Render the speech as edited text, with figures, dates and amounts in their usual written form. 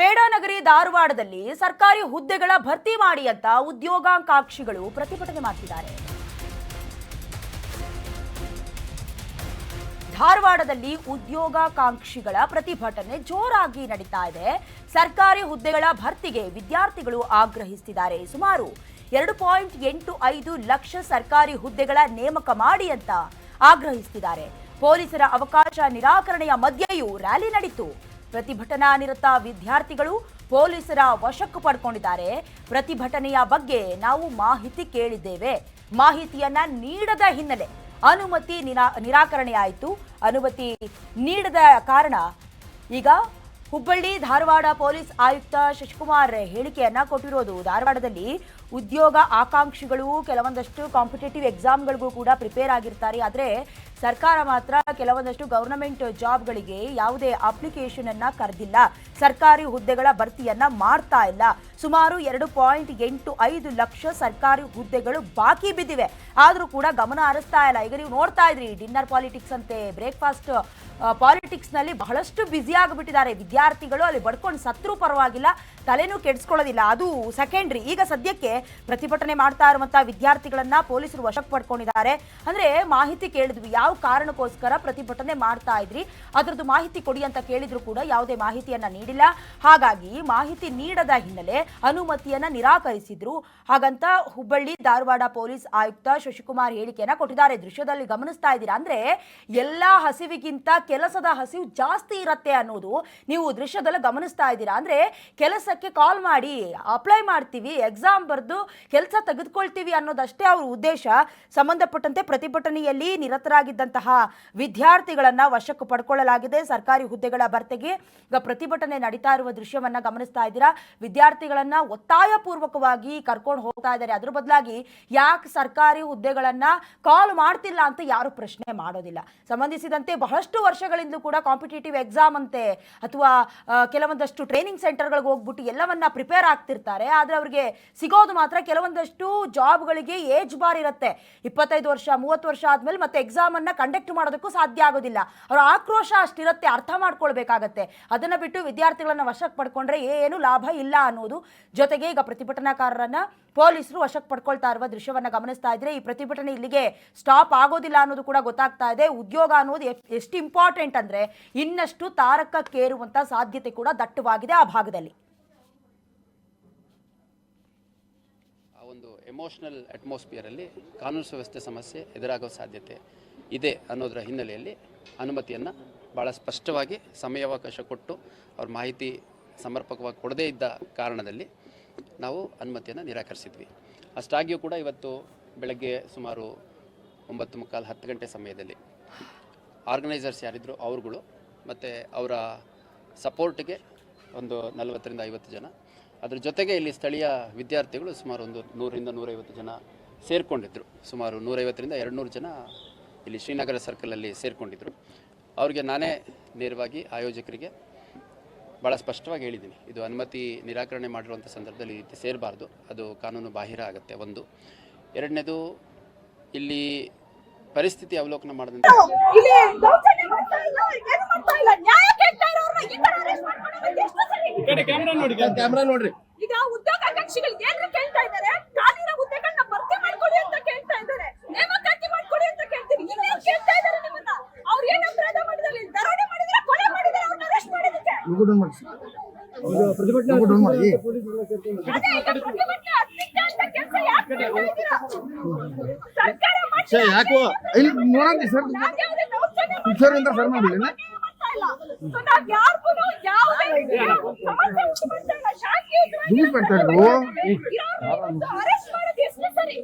ಪೇಡಾನಗರಿ ಧಾರವಾಡದಲ್ಲಿ ಸರ್ಕಾರಿ ಹುದ್ದೆಗಳ ಭರ್ತಿ ಮಾಡಿ ಅಂತ ಉದ್ಯೋಗಾಕಾಂಕ್ಷಿಗಳು ಪ್ರತಿಭಟನೆ ಮಾಡ್ತಿದ್ದಾರೆ. ಧಾರವಾಡದಲ್ಲಿ ಉದ್ಯೋಗಾಕಾಂಕ್ಷಿಗಳ ಪ್ರತಿಭಟನೆ ಜೋರಾಗಿ ನಡೀತಾ ಇದೆ. ಸರ್ಕಾರಿ ಹುದ್ದೆಗಳ ಭರ್ತಿಗೆ ವಿದ್ಯಾರ್ಥಿಗಳು ಆಗ್ರಹಿಸುತ್ತಿದ್ದಾರೆ. ಸುಮಾರು 2.85 ಲಕ್ಷ ಸರ್ಕಾರಿ ಹುದ್ದೆಗಳ ನೇಮಕ ಮಾಡಿ ಅಂತ ಆಗ್ರಹಿಸುತ್ತಿದ್ದಾರೆ. ಪೊಲೀಸರ ಅವಕಾಶ ನಿರಾಕರಣೆಯ ಮಧ್ಯೆಯೂ ರ್ಯಾಲಿ ನಡೆಯಿತು. ಪ್ರತಿಭಟನಾ ನಿರತ ವಿದ್ಯಾರ್ಥಿಗಳು ಪೊಲೀಸರ ವಶಕ್ಕೆ ಪಡ್ಕೊಂಡಿದ್ದಾರೆ. ಪ್ರತಿಭಟನೆಯ ಬಗ್ಗೆ ನಾವು ಮಾಹಿತಿ ಕೇಳಿದ್ದೇವೆ. ಮಾಹಿತಿಯನ್ನ ನೀಡದ ಹಿನ್ನೆಲೆ ಅನುಮತಿ ನಿರಾಕರಣೆಯಾಯಿತು. ಅನುಮತಿ ನೀಡದ ಕಾರಣ ಈಗ ಹುಬ್ಬಳ್ಳಿ ಧಾರವಾಡ ಪೊಲೀಸ್ ಆಯುಕ್ತ ಶಶಿಕುಮಾರ್ ಹೇಳಿಕೆಯನ್ನ ಕೊಟ್ಟಿರೋದು. ಧಾರವಾಡದಲ್ಲಿ ಉದ್ಯೋಗ ಆಕಾಂಕ್ಷಿಗಳು ಕೆಲವೊಂದಷ್ಟು ಕಾಂಪಿಟೇಟಿವ್ ಎಕ್ಸಾಮ್ಗಳಿಗೂ ಕೂಡ ಪ್ರಿಪೇರ್ ಆಗಿರ್ತಾರೆ. ಆದರೆ ಸರ್ಕಾರ ಮಾತ್ರ ಕೆಲವೊಂದಷ್ಟು ಗವರ್ನಮೆಂಟ್ ಜಾಬ್ಗಳಿಗೆ ಯಾವುದೇ ಅಪ್ಲಿಕೇಶನ್ ಅನ್ನ ಕರೆದಿಲ್ಲ. ಸರ್ಕಾರಿ ಹುದ್ದೆಗಳ ಭರ್ತಿಯನ್ನ ಮಾಡ್ತಾ ಇಲ್ಲ. ಸುಮಾರು 2.85 ಲಕ್ಷ ಸರ್ಕಾರಿ ಹುದ್ದೆಗಳು ಬಾಕಿ ಬಿದ್ದಿವೆ. ಆದರೂ ಕೂಡ ಗಮನ ಹರಿಸ್ತಾ ಇಲ್ಲ. ಈಗ ನೀವು ನೋಡ್ತಾ ಇದ್ರಿ, ಡಿನ್ನರ್ ಪಾಲಿಟಿಕ್ಸ್ ಅಂತೆ, ಬ್ರೇಕ್ಫಾಸ್ಟ್ ಪಾಲಿಟಿಕ್ಸ್ ನಲ್ಲಿ ಬಹಳಷ್ಟು ಬ್ಯುಸಿ ಆಗಿಬಿಟ್ಟಿದ್ದಾರೆ ವಿದ್ಯಾರ್ಥಿಗಳು. ಅಲ್ಲಿ ಬಡ್ಕೊಂಡು ಸತ್ರು ಪರವಾಗಿಲ್ಲ, ತಲೆನೂ ಕೆಡಿಸ್ಕೊಳ್ಳೋದಿಲ್ಲ, ಅದು ಸೆಕೆಂಡ್ರಿ. ಈಗ ಸದ್ಯಕ್ಕೆ ಪ್ರತಿಭಟನೆ ಮಾಡ್ತಾ ಇರುವಂತಹ ವಿದ್ಯಾರ್ಥಿಗಳನ್ನ ಪೊಲೀಸರು ವಶಕ್ಕೆ ಪಡ್ಕೊಂಡಿದ್ದಾರೆ. ಅಂದ್ರೆ ಮಾಹಿತಿ ಕೇಳಿದ್ವಿ, ಯಾವ ಕಾರಣಕ್ಕೋಸ್ಕರ ಪ್ರತಿಭಟನೆ ಮಾಡ್ತಾ ಇದ್ರಿ, ಅದರದ್ದು ಮಾಹಿತಿ ಕೊಡಿ ಅಂತ ಕೇಳಿದ್ರು ಕೂಡ ಯಾವುದೇ ಮಾಹಿತಿಯನ್ನ ನೀಡಿಲ್ಲ. ಹಾಗಾಗಿ ಮಾಹಿತಿ ನೀಡದ ಹಿನ್ನೆಲೆ ಅನುಮತಿಯನ್ನ ನಿರಾಕರಿಸಿದ್ರು. ಹಾಗಂತ ಹುಬ್ಬಳ್ಳಿ ಧಾರವಾಡ ಪೊಲೀಸ್ ಆಯುಕ್ತ ಶಶಿಕುಮಾರ್ ಹೇಳಿಕೆಯನ್ನ ಕೊಟ್ಟಿದ್ದಾರೆ. ದೃಶ್ಯದಲ್ಲಿ ಗಮನಿಸ್ತಾ ಇದ್ದೀರಾ. ಅಂದ್ರೆ ಎಲ್ಲಾ ಹಸಿವಿಗಿಂತ ಕೆಲಸದ ಹಸಿವು ಜಾಸ್ತಿ ಇರತ್ತೆ ಅನ್ನೋದು ನೀವು ದೃಶ್ಯದಲ್ಲಿ ಗಮನಿಸ್ತಾ ಇದ್ದೀರಾ. ಅಂದ್ರೆ ಕೆಲಸಕ್ಕೆ ಕಾಲ್ ಮಾಡಿ ಅಪ್ಲೈ ಮಾಡ್ತೀವಿ, ಎಕ್ಸಾಮ್ ಬರೆದು ಕೆಲಸ ತೆಗೆದುಕೊಳ್ತೀವಿ ಅನ್ನೋದಷ್ಟೇ ಅವ್ರ ಉದ್ದೇಶ. ಸಂಬಂಧಪಟ್ಟಂತೆ ಪ್ರತಿಭಟನೆಯಲ್ಲಿ ನಿರತರಾಗಿದ್ದಂತಹ ವಿದ್ಯಾರ್ಥಿಗಳನ್ನ ವಶಕ್ಕೆ ಪಡ್ಕೊಳ್ಳಲಾಗಿದೆ. ಸರ್ಕಾರಿ ಹುದ್ದೆಗಳ ಭರ್ತಿಗೆ ಈಗ ಪ್ರತಿಭಟನೆ ನಡೀತಾ ಇರುವ ದೃಶ್ಯವನ್ನ ಗಮನಿಸ್ತಾ ಇದ್ದೀರಾ. ವಿದ್ಯಾರ್ಥಿಗಳನ್ನ ಒತ್ತಾಯ ಪೂರ್ವಕವಾಗಿ ಕರ್ಕೊಂಡು ಹೋಗ್ತಾ ಇದ್ದಾರೆ. ಅದ್ರ ಬದಲಾಗಿ ಯಾಕೆ ಸರ್ಕಾರಿ ಹುದ್ದೆಗಳನ್ನ ಕಾಲ್ ಮಾಡ್ತಿಲ್ಲ ಅಂತ ಯಾರು ಪ್ರಶ್ನೆ ಮಾಡೋದಿಲ್ಲ. ಸಂಬಂಧಿಸಿದಂತೆ ಬಹಳಷ್ಟು ವರ್ಷಗಳಿಂದಲೂ ಕೂಡ ಕಾಂಪಿಟೇಟಿವ್ ಎಕ್ಸಾಮ್ ಅಂತೆ ಅಥವಾ ಕೆಲವೊಂದಷ್ಟು ಟ್ರೈನಿಂಗ್ ಸೆಂಟರ್ಗಳಿಗೆ ಹೋಗ್ಬಿಟ್ಟು ಎಲ್ಲವನ್ನ ಪ್ರಿಪೇರ್ ಆಗ್ತಿರ್ತಾರೆ. ಆದ್ರೆ ಅವ್ರಿಗೆ ಸಿಗೋದು ಮಾತ್ರ ಕೆಲವೊಂದಷ್ಟು ಜಾಬ್ಗಳಿಗೆ ಏಜ್ ಬಾರ್ ಇರುತ್ತೆ. 25 ವರ್ಷ 30 ವರ್ಷ ಆದ್ಮೇಲೆ ಮತ್ತೆ ಎಕ್ಸಾಮ್ ಅನ್ನ ಕಂಡಕ್ಟ್ ಮಾಡೋದಕ್ಕೂ ಸಾಧ್ಯ ಆಗೋದಿಲ್ಲ. ಅವರ ಆಕ್ರೋಶ ಅಷ್ಟಿರುತ್ತೆ, ಅರ್ಥ ಮಾಡ್ಕೊಳ್ಬೇಕಾಗತ್ತೆ. ಅದನ್ನ ಬಿಟ್ಟು ವಿದ್ಯಾರ್ಥಿಗಳನ್ನ ವಶಕ್ಕೆ ಪಡ್ಕೊಂಡ್ರೆ ಏನು ಲಾಭ ಇಲ್ಲ ಅನ್ನೋದು. ಜೊತೆಗೆ ಈಗ ಪ್ರತಿಭಟನಾಕಾರರನ್ನ ಪೊಲೀಸರು ವಶಕ್ಕೆ ಪಡ್ಕೊಳ್ತಾ ಇರುವ ದೃಶ್ಯವನ್ನ ಗಮನಿಸ್ತಾ ಇದ್ರೆ ಈ ಪ್ರತಿಭಟನೆ ಇಲ್ಲಿಗೆ ಸ್ಟಾಪ್ ಆಗೋದಿಲ್ಲ ಅನ್ನೋದು ಕೂಡ ಗೊತ್ತಾಗ್ತಾ ಇದೆ. ಉದ್ಯೋಗ ಅನ್ನೋದು ಎಷ್ಟು ಇಂಪಾರ್ಟೆಂಟ್ ಅಂದ್ರೆ ಇನ್ನಷ್ಟು ತಾರಕಕ್ಕೇರುವಂತ ಸಾಧ್ಯತೆ ಕೂಡ ದಟ್ಟವಾಗಿದೆ ಆ ಭಾಗದಲ್ಲಿ. ಆ ಒಂದು ಎಮೋಷನಲ್ ಅಟ್ಮಾಸ್ಫಿಯರ್ ಅಲ್ಲಿ ಕಾನೂನು ಸುವ್ಯವಸ್ಥೆ ಸಮಸ್ಯೆ ಎದುರಾಗೋ ಸಾಧ್ಯತೆ ಇದೆ ಅನ್ನೋದರ ಹಿನ್ನೆಲೆಯಲ್ಲಿ ಅನುಮತಿಯನ್ನು ಭಾಳ ಸ್ಪಷ್ಟವಾಗಿ ಸಮಯಾವಕಾಶ ಕೊಟ್ಟು ಅವ್ರ ಮಾಹಿತಿ ಸಮರ್ಪಕವಾಗಿ ಕೊಡದೇ ಇದ್ದ ಕಾರಣದಲ್ಲಿ ನಾವು ಅನುಮತಿಯನ್ನು ನಿರಾಕರಿಸಿದ್ವಿ. ಅಷ್ಟಾಗಿಯೂ ಕೂಡ ಇವತ್ತು ಬೆಳಗ್ಗೆ ಸುಮಾರು 9:45 10 ಗಂಟೆ ಸಮಯದಲ್ಲಿ ಆರ್ಗನೈಸರ್ಸ್ ಯಾರಿದ್ರು ಅವರುಗಳು ಮತ್ತು ಅವರ ಸಪೋರ್ಟ್ಗೆ ಒಂದು 40ರಿಂದ 50 ಜನ, ಅದ್ರ ಜೊತೆಗೆ ಇಲ್ಲಿ ಸ್ಥಳೀಯ ವಿದ್ಯಾರ್ಥಿಗಳು ಸುಮಾರು ಒಂದು 100ರಿಂದ 150 ಜನ ಸೇರಿಕೊಂಡಿದ್ದರು. ಸುಮಾರು 150ರಿಂದ 200 ಜನ ಇಲ್ಲಿ ಶ್ರೀನಗರ ಸರ್ಕಲಲ್ಲಿ ಸೇರಿಕೊಂಡಿದ್ದರು. ಅವ್ರಿಗೆ ನಾನೇ ನೇರವಾಗಿ ಆಯೋಜಕರಿಗೆ ಭಾಳ ಸ್ಪಷ್ಟವಾಗಿ ಹೇಳಿದ್ದೀನಿ, ಇದು ಅನುಮತಿ ನಿರಾಕರಣೆ ಮಾಡಿರುವಂಥ ಸಂದರ್ಭದಲ್ಲಿ ಈ ರೀತಿ ಸೇರಬಾರ್ದು, ಅದು ಕಾನೂನು ಬಾಹಿರ ಆಗುತ್ತೆ. ಒಂದು ಎರಡನೇದು, ಇಲ್ಲಿ ಪರಿಸ್ಥಿತಿ ಅವಲೋಕನ ಮಾಡಿದಂತೆ ಈಗ ಉದ್ಯೋಗಾಕಾಂಕ್ಷಿಗಳಿಗೆ ಏನು ಕೇಳ್ತಾ ಇದ್ದಾರೆ? ಖಾಲಿನ ಹುದ್ದೆಗಳನ್ನ ಭರ್ತಿ ಮಾಡ್ಕೊಡಿ ಅಂತ ಕೇಳ್ತಾ ಇದ್ದಾರೆ, ನೇಮಕಾತಿ ಮಾಡ್ಕೊಡಿ ಅಂತ ಕೇಳ್ತೀರಿ. ಇನ್ನೇನು ಕೇಳ್ತಾ ಇದ್ದಾರೆ ನಿಮ್ಮನ್ನ? ಅವ್ರು ಏನು ಅಪರಾಧ ಮಾಡಿದ್ರೆ, ದರೋಡೆ ಮಾಡಿದ್ರೆ, ಕೊಲೆ ಮಾಡಿದ್ರೆ, ಅವ್ರನ್ನ ಅರೆಸ್ಟ್ ಮಾಡೋದಕ್ಕೆ ಪ್ರತಿಭಟನೆ ಅತ್ಯಂತ ಕೆಲಸ ಯಾಕೆ ಮಾಡ್ತಾ ಇದ್ದೀರಾ? ಸರ್ಕಾರ ಯಾಕೋ ಇಲ್ಲಿ ನೋಡಂತ ಸರ್ ಸರ್ ಅಂತ ಸರ್ ಮಾಡಿಲ್ಲ. ಅರೆಸ್ಟ್ ಮಾಡೋದು ಎಷ್ಟು ಸರಿ?